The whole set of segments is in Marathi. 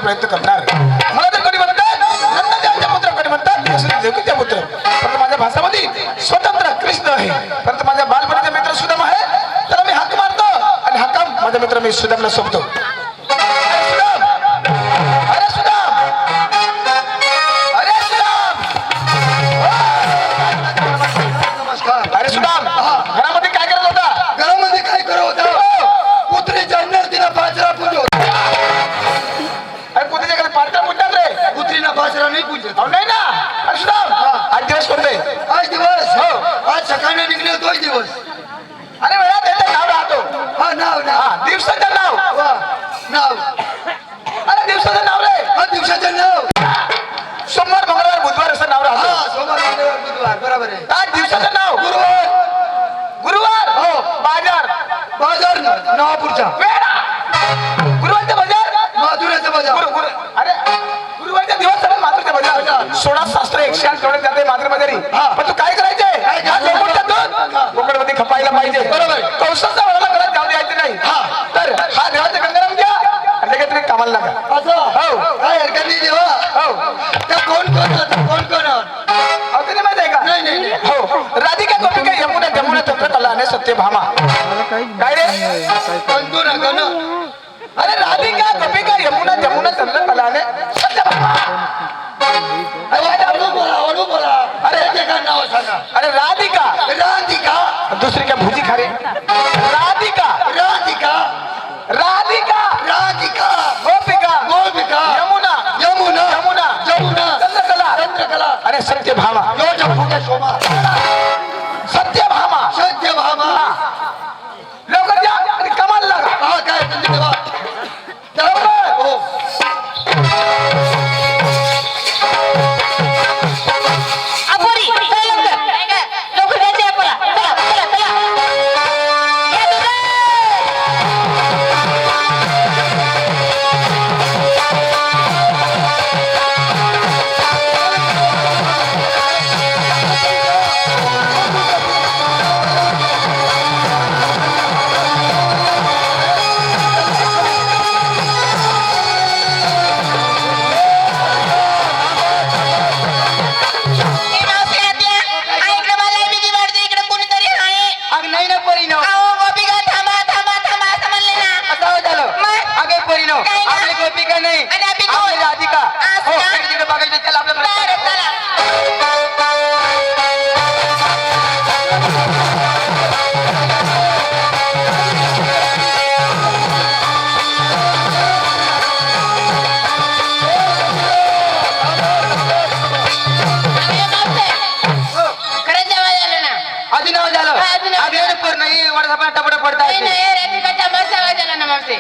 प्रयत्न करणार मला तर कधी म्हणतात नंददेवाच्या पुत्र कधी म्हणतात देवकीच्या पुत्र परंतु माझ्या भाषामध्ये स्वतंत्र कृष्ण आहे परंतु माझ्या बालपणीचा मित्र सुदाम आहे त्याला मी हाक मारतो आणि हा काम माझा मित्र मी सुदामला सोपतो अरे सुदाम घरामध्ये काय करत होता घरामध्ये काय करत होता कुत्रीच्या नर्दीला बाजरा पूजत बाजरा नाही पूजत नाही ना आज दिवस कोणते आज दिवस हो आज सकाळी निघले तोच दिवस अरे वेळा त्याचं नाव राहतो हा नाव नाव दिवसाचं नाव नाव अरे दिवसाचं नाव रे हा दिवसाचं नाव सोमवार मंगळवार बुधवार असं नाव राहतो सोमवार मंगळवार बुधवार बरोबर आहे आज दिवसाचं नाव गुरुवार हो बाजार बाजार नवापूरचा गुरुवारचा बाजार माधुराचा बाजार अरे गुरुवारचा दिवस सर माधुरचा बाजार 16 शास्त्र 108 कवडे जाते माधुर बाजारी पण तू काय करायचंय कोकणमध्ये खपायला पाहिजे बरोबर कौशलचा वळाला करत जाऊ द्यायचं नाही तर हा देवाचा गंगाराम द्या आणि लगेच तुम्ही कामाला लागा असं हो काय हरकत नाही देवा हो त्या कोण माहिती आहे का नाही हो राधिका गोपिका यमुना जमुना चंद्रकला आणि सत्यभामा काय रे कोण अरे राधिका गोपिका यमुना जमुना चंद्रकला आणि सत्यभामा अरे राधिका राधिका दुसरी काय भुजी खा रे राधिका राधिका राधिका राधिका गोपिका गोपिका यमुना यमुना यमुना यमुना चंद्रकला चंद्रकला अरे सत्यभामा शोभा सत्यभामा सत्यभामा लवकर जा आणि कमाल लागा हा काय देवा हो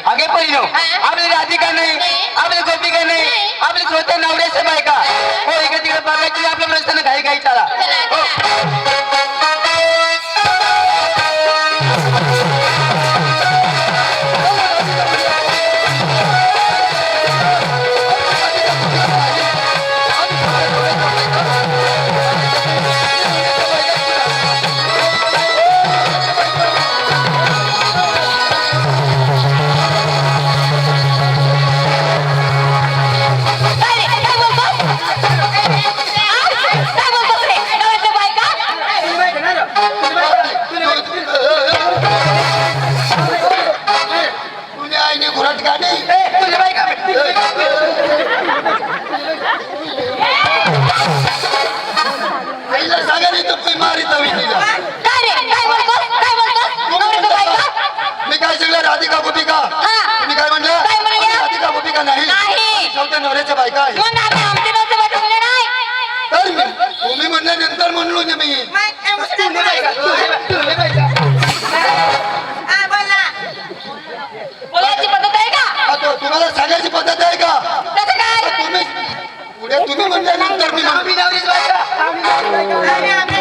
आगे पहिलो आपली राधिका नाही आपली गोपिका नाही आपली स्वतः नवऱ्याच्या बायका हो इकडे तिकडे बघायची आपल्या रस्त्याने घाई घाई चला बायका आहे मग आम्ही आमचे नव्हते पाठवले नाही. तर तुम्ही म्हणल्यानंतर म्हणलो ना मी हा, बोल ना. बोलायची पद्धत आहे का? आता तुम्हाला सांगायची पद्धत आहे का कसं काय? तुम्ही पुढे तुम्ही म्हणल्यानंतर मी आम्ही आमच्या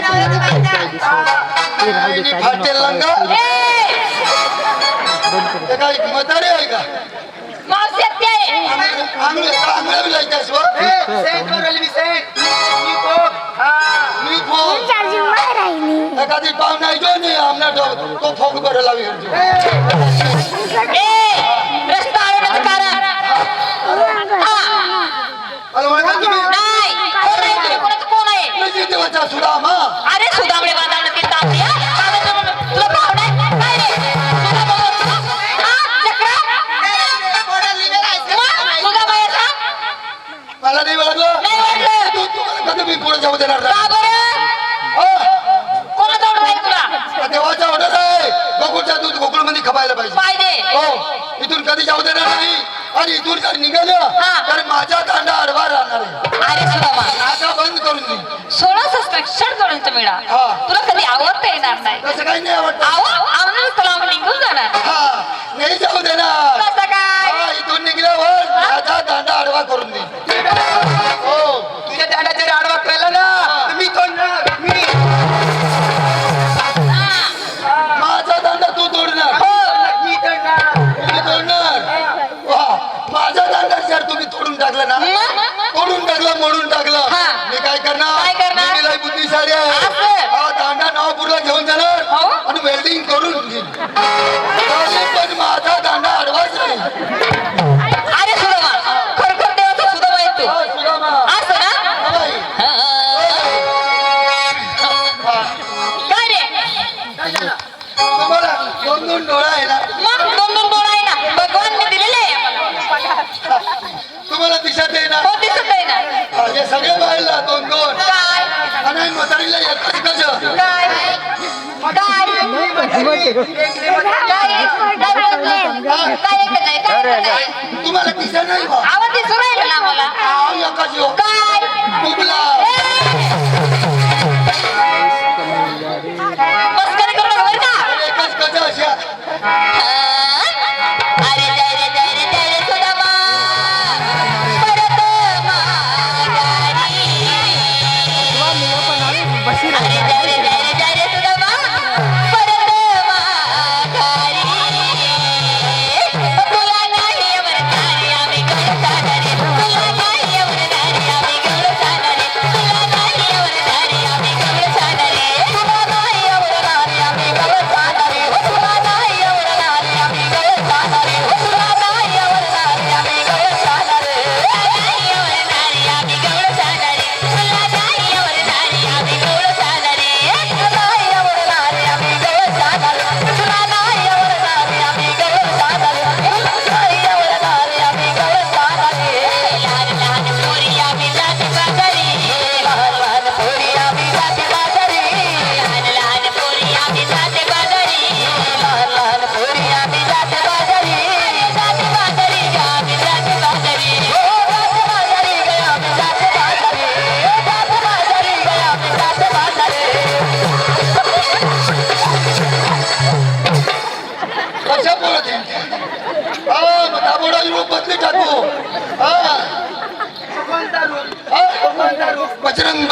नवऱ्याचं बायका. फाटेल लंगा ए, ते काय म्हातारे आहे का मावशी हत्या आहे. आंघोळ लायच्यास व मी फोन एखादी पाहुणा येतो नाही आमना तो फोक बरं लावी ए, रस्ता अडवण्याचं कारण. हा. मला म्हणता तुम्ही नाही. कोण आहे तुम्ही? कोणाचं कोण आहे? तुझी देवाचा सुदामा अरे सुदामडे बांधावलं ते तापली, हा? बांधायचं म्हणून. तुला भाव नाही? काय रे? सुदा बघत तू? हा? चक्रा? मग? सुदामा आहे का? मला नाही ओळखलं नाही ओळखलं. तुम्हाला कधी मी पुढे जाऊ देणार का नाही. बरं? हा, कोणाचा ऑर्डर आहे तुला? देवाचा ऑर्डर आहे गोकुळच्या दूध गोकुळ मध्ये खपायला पाहिजे पाहिजे. हो इथून कधी जाऊ देणार नाही आणि इथून जर निघालं हा. तर माझा दांडा आडवा राहणार आहे अरे सुदामा, आता बंद करून दे 16 सबस्क्रिप्शन जोडायचं मिळा. हा. तुला कधी आवडता येणार नाही. तसं काही नाही आवडत आवडूनच तुला आम्ही निघून जाणार. हा नाही जाऊ देणार कसं काय? हा, इथून निघल्यावर माझा दांडा आडवा करून दे हो तुझ्या दांडाचे आडवा केला ना मी तोडणार मी हा. माझा दांडा तू तोडणार हो. मी तोडणार तुम्ही तोडणार वा माझा दांडा जर तुम्ही तोडून टाकला ना मग? तोडून टाकलं मोडून टाकलं हा. मी काय करणार काय करणार? मी लई बुद्धिशाली आहे असं? हा दांडा नावपूरला घेऊन जाणार हो? आणि वेल्डिंग करून घेईन चालेल, पण माझा दांडा आडवाच नाही अरे सुदामा, खरोखर देवाचा सुदामा आहे तू. हा, सुदामा. असं ना? हा, बाई. काय रे? तुम्हाला दोन दोन डोळा आहे ना मग 2-2 डोळा आहे ना, भगवानने दिलेले आहे आम्हाला. तुम्हाला दिसत आहे ना हो, दिसत आहे ना. हा, हे सगळे बाहेरला दोन दोन काय? आणि म्हातारीला एकच कच काय? काय? काय एकच आहे? काय एकच आहे? तुम्हाला दिसत नाही बा आवाज दिसून राहिला ना आम्हाला. एकच हो काय? कुठला मस्करी करू नका बरं का? एकच कच अशा अरे जय रे जय रे जय रे सुदामा, परत माघारी. अरे जय रे जय रे जय रे सुदामा, परत माघारी. तुला नाही अमरनारी आम्ही गळसाना रे, तुला नाही अमरनारी आम्ही गळसाना रे, तुला नाही अमरनारी आम्ही गळसाना रे, तुला नाही अमरनारी आम्ही गळसाना रे, तुला नाही अमरनारी आम्ही गळसाना रे, तुला नाही अमरनारी आम्ही गळसाना रे, नाही अमरनारी आम्ही गळसाना रे, तुला नाही अमरनारी आम्ही गळसाना रे, नाही अमरनारी आम्ही गळसाना रे, तुला नाही अमरनारी आम्ही गळसाना रे, नाही अमरनारी आम्ही गळसाना रे. लहान लहान पोरी आम्ही जाती बाजारी, लहान लहान पोरी आम्ही जाती बाजारी, लहान लहान पोरी आम्ही जाती बाजारी, लहान लहान पोरी आम्ही जाती बाजारी, जाती बाजारी ग आम्ही जाती बाजारी, हो जाती बाजारी ग आम्ही जाती बाजारी, जाती बाजारी ग आम्ही जाती बाजारी. कशा बोलत आहे हा मग दाबोडा रूप बदली टाकू हा कोणता रूप हा कोणता रूप बजरंग